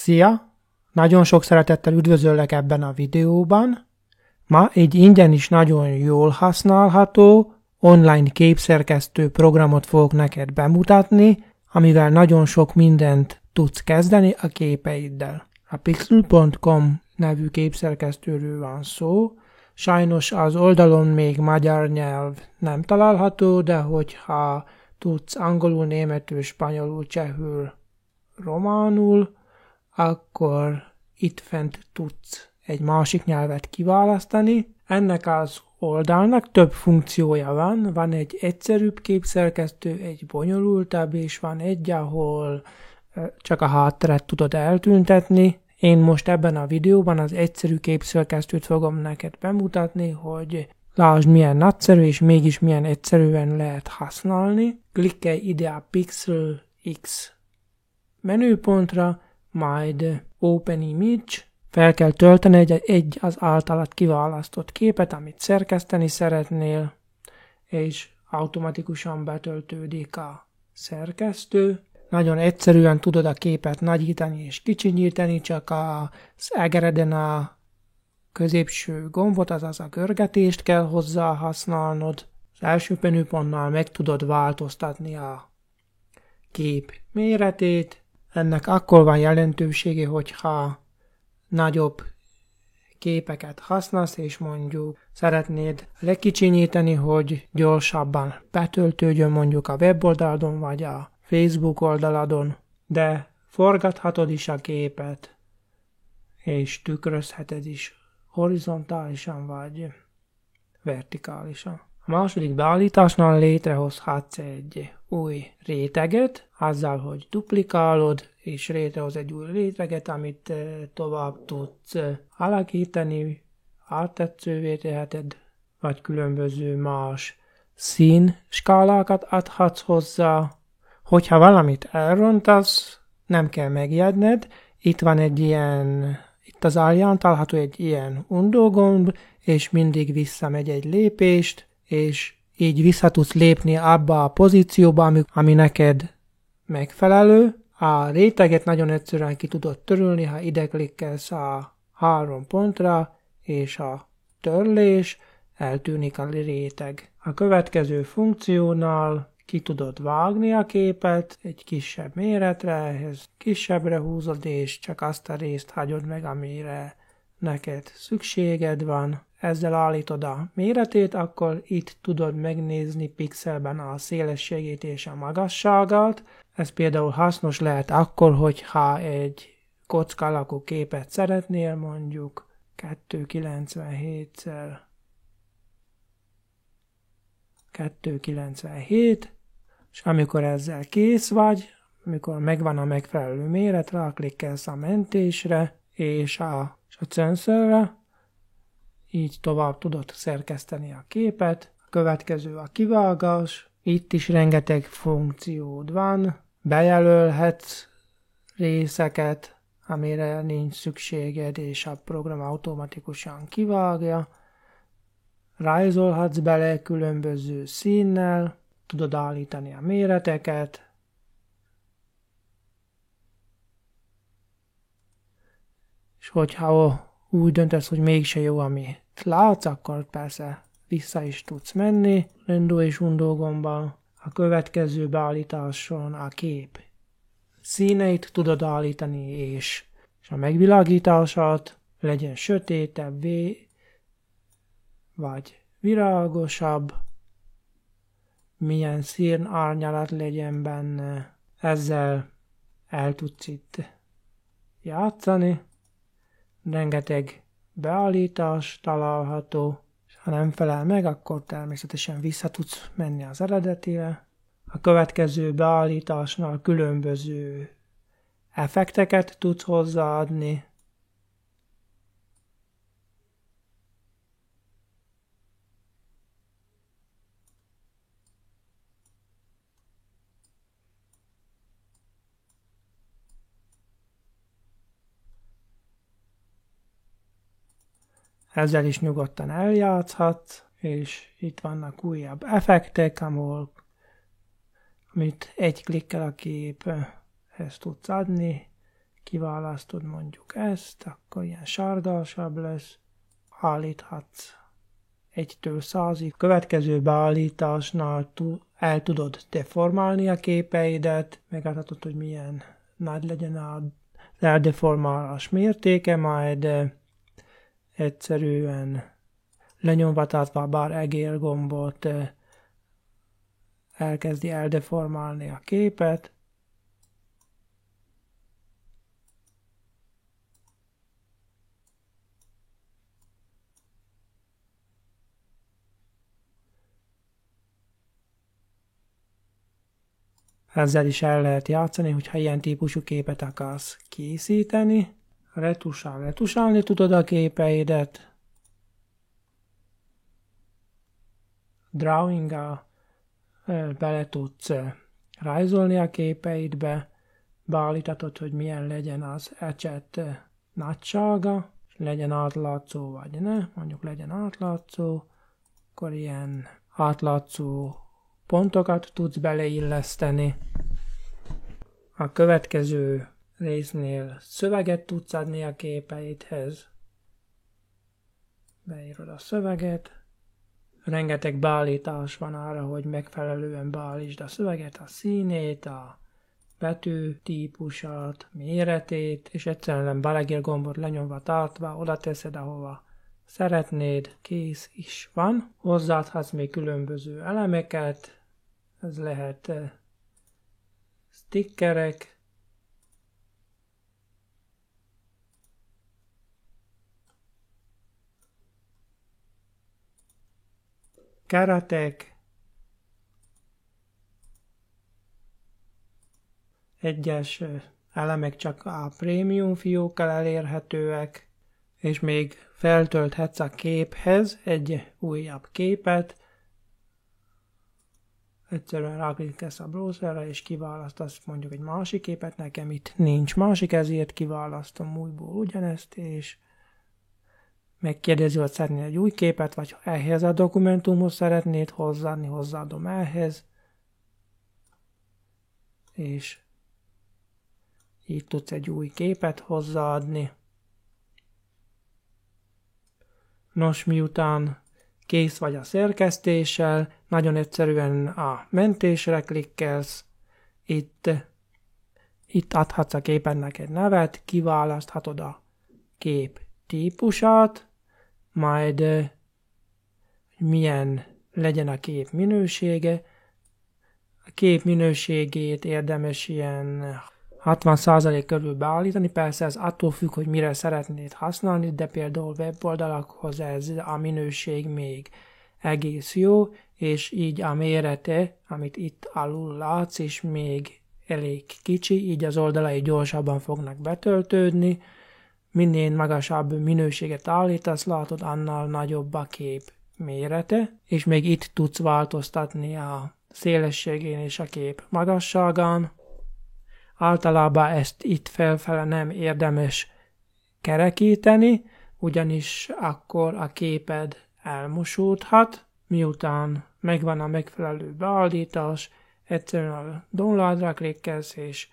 Szia! Nagyon sok szeretettel üdvözöllek ebben a videóban. Ma egy ingyen is nagyon jól használható online képszerkesztő programot fogok neked bemutatni, amivel nagyon sok mindent tudsz kezdeni a képeiddel. A pixel.com nevű képszerkesztőről van szó. Sajnos az oldalon még magyar nyelv nem található, de hogyha tudsz angolul, németül, spanyolul, csehül, románul, akkor itt fent tudsz egy másik nyelvet kiválasztani. Ennek az oldalnak több funkciója van. Van egy egyszerűbb képszerkesztő, egy bonyolultabb, és van egy, ahol csak a hátteret tudod eltüntetni. Én most ebben a videóban az egyszerű képszerkesztőt fogom neked bemutatni, hogy lásd, milyen nagyszerű és mégis milyen egyszerűen lehet használni. Klikkelj ide a Pixel X menüpontra, majd Open Image, fel kell tölteni egy az általad kiválasztott képet, amit szerkeszteni szeretnél, és automatikusan betöltődik a szerkesztő. Nagyon egyszerűen tudod a képet nagyítani és kicsinyíteni, csak az egereden a középső gombot, azaz a görgetést kell hozzá használnod. Az első menüpontnál meg tudod változtatni a kép méretét. Ennek akkor van jelentősége, hogyha nagyobb képeket használsz, és mondjuk szeretnéd lekicsinyíteni, hogy gyorsabban betöltődjön mondjuk a weboldalon, vagy a Facebook oldaladon, de forgathatod is a képet, és tükrözheted is horizontálisan, vagy vertikálisan. A második beállításnál létrehozhatsz egy új réteget, azzal, hogy duplikálod, és létrehoz egy új réteget, amit tovább tudsz alakítani, áttetszővé teheted, vagy különböző más színskálákat adhatsz hozzá. Hogyha valamit elrontasz, nem kell megijedned, itt van egy ilyen, itt az alján található egy ilyen undó gomb, és mindig visszamegy egy lépést, és így vissza tudsz lépni abba a pozícióba, ami neked megfelelő. A réteget nagyon egyszerűen ki tudod törölni, ha ide klikkelsz a 3 pontra, és a törlés, eltűnik a réteg. A következő funkciónál ki tudod vágni a képet egy kisebb méretre, ehhez kisebbre húzod, és csak azt a részt hagyod meg, amire neked szükséged van. Ezzel állítod a méretét, akkor itt tudod megnézni pixelben a szélességét és a magasságát. Ez például hasznos lehet akkor, hogyha egy kocka alakú képet szeretnél, mondjuk 297, és amikor ezzel kész vagy, amikor megvan a megfelelő méret, ráklikkelsz a mentésre és a censorra, így tovább tudod szerkeszteni a képet. A következő a kivágás. Itt is rengeteg funkciód van. Bejelölhetsz részeket, amire nincs szükséged, és a program automatikusan kivágja. Rajzolhatsz bele különböző színnel, tudod állítani a méreteket. És hogyha úgy döntesz, hogy mégse jó, amit látsz, akkor persze vissza is tudsz menni rendó és undó gombbal. A következő beállításon a kép színeit tudod állítani, és a megvilágítását legyen sötétebb, vagy virágosabb, milyen szín árnyalat legyen benne. Ezzel el tudsz itt játszani. Rengeteg beállítás található, és ha nem felel meg, akkor természetesen vissza tudsz menni az eredetire. A következő beállításnál különböző effekteket tudsz hozzáadni. Ezzel is nyugodtan eljátszhatsz, és itt vannak újabb effektek, amit egy klikkel a képhez tudsz adni. kiválasztod mondjuk ezt, akkor ilyen sárgásabb lesz, állíthatsz 1-től 100-ig. Következő beállításnál el tudod deformálni a képeidet, megadhatod, hogy milyen nagy legyen az eldeformálás mértéke, majd egyszerűen lenyomva bár egér gombot elkezdi eldeformálni a képet. Ezzel is el lehet játszani, hogyha ilyen típusú képet akarsz készíteni. Retusálni tudod a képeidet. Drawing-gal bele tudsz rajzolni a képeidbe. Beállíthatod, hogy milyen legyen az ecset nagysága, legyen átlátszó vagy ne, mondjuk legyen átlátszó, akkor ilyen átlátszó pontokat tudsz beleilleszteni. A következő résznél szöveget tudsz adni a képeidhez. Beírod a szöveget. Rengeteg beállítás van arra, hogy megfelelően beállítsd a szöveget, a színét, a betű típusát, méretét, és egyszerűen belegér gombot lenyomva tartva, oda teszed, ahova szeretnéd, kész is van. Hozzáadhatsz még különböző elemeket, ez lehet stickerek, keretek, egyes elemek csak a prémium fiókkal elérhetőek, és még feltölthetsz a képhez egy újabb képet. Egyszerűen ráklikkelsz a browserre, és kiválasztasz mondjuk egy másik képet, nekem itt nincs másik, ezért kiválasztom újból ugyanezt, és megkérdezi, hogy szeretnél egy új képet, vagy ehhez a dokumentumhoz szeretnéd hozzáadni, hozzáadom ehhez, és így tudsz egy új képet hozzáadni. Nos, miután kész vagy a szerkesztéssel, nagyon egyszerűen a mentésre klikkelsz, itt adhatsz a képennek egy nevet, kiválaszthatod a kép típusát, majd milyen legyen a kép minősége. A kép minőségét érdemes ilyen 60% körül beállítani, persze ez attól függ, hogy mire szeretnéd használni, de például weboldalakhoz ez a minőség még egész jó, és így a mérete, amit itt alul látsz, is még elég kicsi, így az oldalai gyorsabban fognak betöltődni. Minél magasabb minőséget állítasz, látod, annál nagyobb a kép mérete, és még itt tudsz változtatni a szélességén és a kép magasságán. Általában ezt itt felfele nem érdemes kerekíteni, ugyanis akkor a képed elmosódhat, miután megvan a megfelelő beállítás, egyszerűen a downloadra klikkelsz, és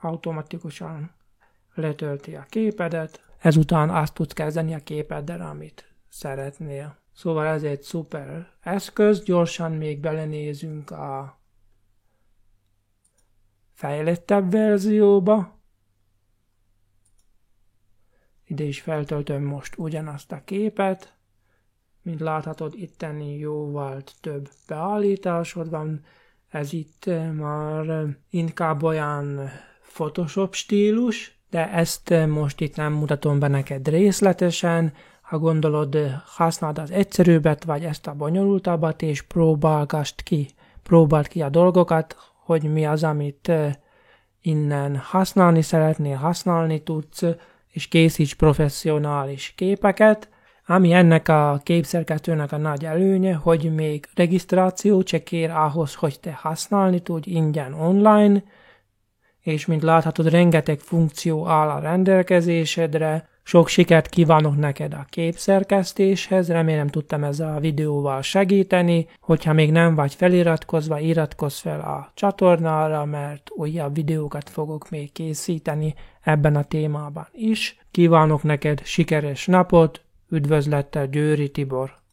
automatikusan letölti a képedet, ezután azt tudsz kezdeni a képeddel, amit szeretnél. Szóval ez egy szuper eszköz, gyorsan még belenézünk a fejlettebb verzióba. Ide is feltöltöm most ugyanazt a képet. Mint láthatod, itteni jóval több beállításod van. Ez itt már inkább olyan Photoshop stílus, de ezt most itt nem mutatom be neked részletesen. Ha gondolod, használd az egyszerűbbet, vagy ezt a bonyolultabbat, és próbáld ki a dolgokat, hogy mi az, amit innen használni szeretnél, használni tudsz, és készíts professzionális képeket. Ami ennek a képszerkesztőnek a nagy előnye, hogy még regisztráció se kér ahhoz, hogy te használni tudj ingyen online, és mint láthatod, rengeteg funkció áll a rendelkezésedre, Sok sikert kívánok neked a képszerkesztéshez, remélem tudtam ezzel a videóval segíteni. Hogyha még nem vagy feliratkozva, iratkozz fel a csatornára, mert újabb videókat fogok még készíteni ebben a témában is. Kívánok neked sikeres napot, üdvözlettel Győri Tibor!